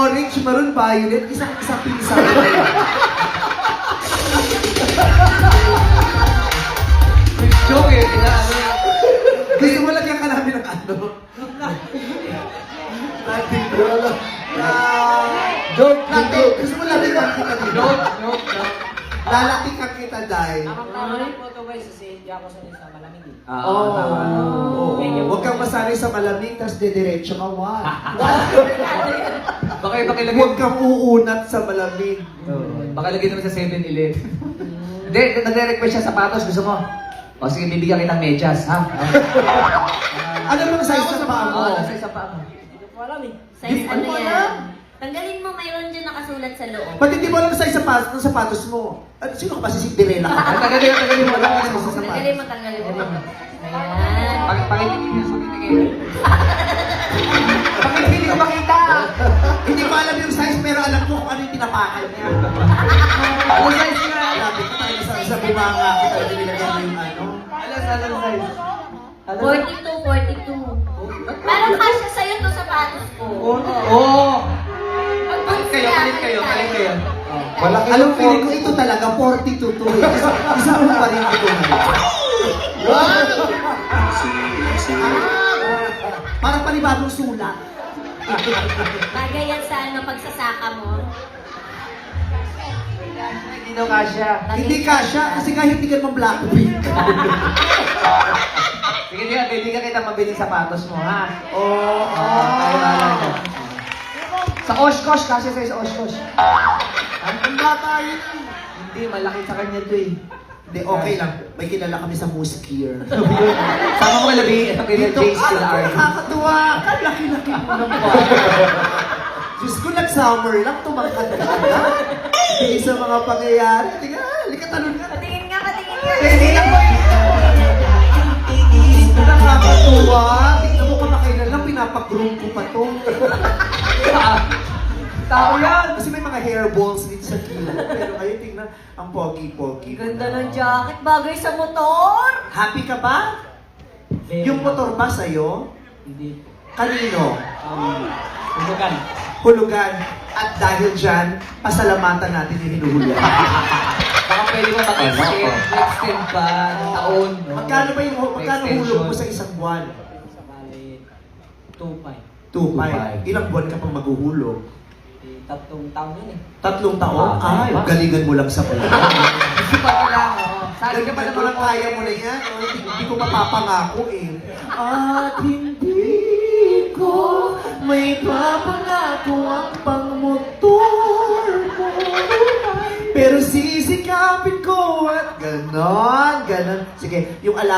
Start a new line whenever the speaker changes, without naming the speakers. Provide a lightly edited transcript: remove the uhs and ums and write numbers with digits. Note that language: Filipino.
orange, maroon, violet, isang pinsa.
Joke eh, ano yan.
Gusto mo lagyan ka namin ng ano? Nothing, bro.
Joke,
Nothing. Gusto mo lagyan ka kita dito?
Joke.
Lalaki ka kita, Day.
Tama lang po ito guys, kasi hindi ako sanay sa malamig eh.
Huwag kang masanay sa malamig, tapos dediretso ka, wag.
Baka ilagay.
Huwag kang uunat sa malamig.
Baka ilagay naman sa 7-Eleven. Hindi, nagre-request siya sapatos, gusto mo? O sige, bibigyan kitang medyas, ha?
Ano bang size ng paa mo?
Ano sa isa pa mo?
Hindi ko alam eh.
Size
Ano
ano
ba
yan?
yan?
Tanggalin mo, mayroon dyan nakasulat sa loob.
Ba't hindi mo alam size ng sapatos mo? Sino ka ba si Cinderella ka?
Tagalin mo.
Wala ka sa sapatos.
Tanggalin mo. Ayan.
Pakitingin niya, pakitingin. Hindi ko makita.
Hindi ko alam yung size, pero alam ko kung ano yung tinapakal niya.
Ano size nga?
Sabi ko tayo sa bumanga ko tayo nilagyan mo yung ano.
Ano size?
42. Parang kasya sa'yo to sapatos ko.
Oo.
Pag-bunsi
Palit kayo.
Malaki alam feeling ko ito talaga 42 to. Isa mo pa rin ito na. Parang panibagong sulat.
Bagay yan sa ano, pagsasaka mo.
Hindi daw kasya.
Hindi kasya kasi nga hindi ka naman Blackpink.
Sige nga, bibigyan kita mabiling sapatos mo, ha?
Oo.
Tayo na. Sa Oshkosh, kasya sa'yo sa Oshkosh.
Ang bata yun.
Hindi, malaki sa kanya to eh.
Hindi, okay lang. May kilala kami sa Muskier.
Sama mo labi, ito kay Jace
ano
Pilar.
nakakatuwa. Kalaki-laki mo naman. Diyos ko, nag-summer lang, tumangkad ka na. Hindi sa mga pangyayari. Tingnan, halika talon ka.
Patingin nga.
Tingnan mo yun.
Nakakatuwa. Tingnan mo kamakailan lang, pinapag-groom ko pa to.
Tao yan.
Kasi may mga hairballs dito sa kilo. Pero kayo, tingnan, ang pogi-pogi.
Ganda ng jacket. Bagay sa motor.
Happy ka ba? Yung motor ba sa'yo?
Hindi.
Kanino?
Hulugan.
Hulugan. At dahil dyan, pasalamatan natin yung hinuhulugan.
Baka pwede mo mag-extend pa ng taon. No?
Magkano ba yung magkano
Extension.
hulog mo sa isang buwan?
Sa bali, 2.5.
2.5. Ilang buwan ka pang maghuhulog?
Eh, 3 taon yun eh.
3 taon?
Ah,
Ay,
diba?
galingan mo lang sa pula.
Gusto pa lang, oh. Sabi ka pa
Galingan
naman
mo lang, kaya mo na yan. Oh, hindi ko mapapangako eh. At hindi ko may papangako ang pangmotor mo. Pero sisikapin ko at ganon. Sige, yung alam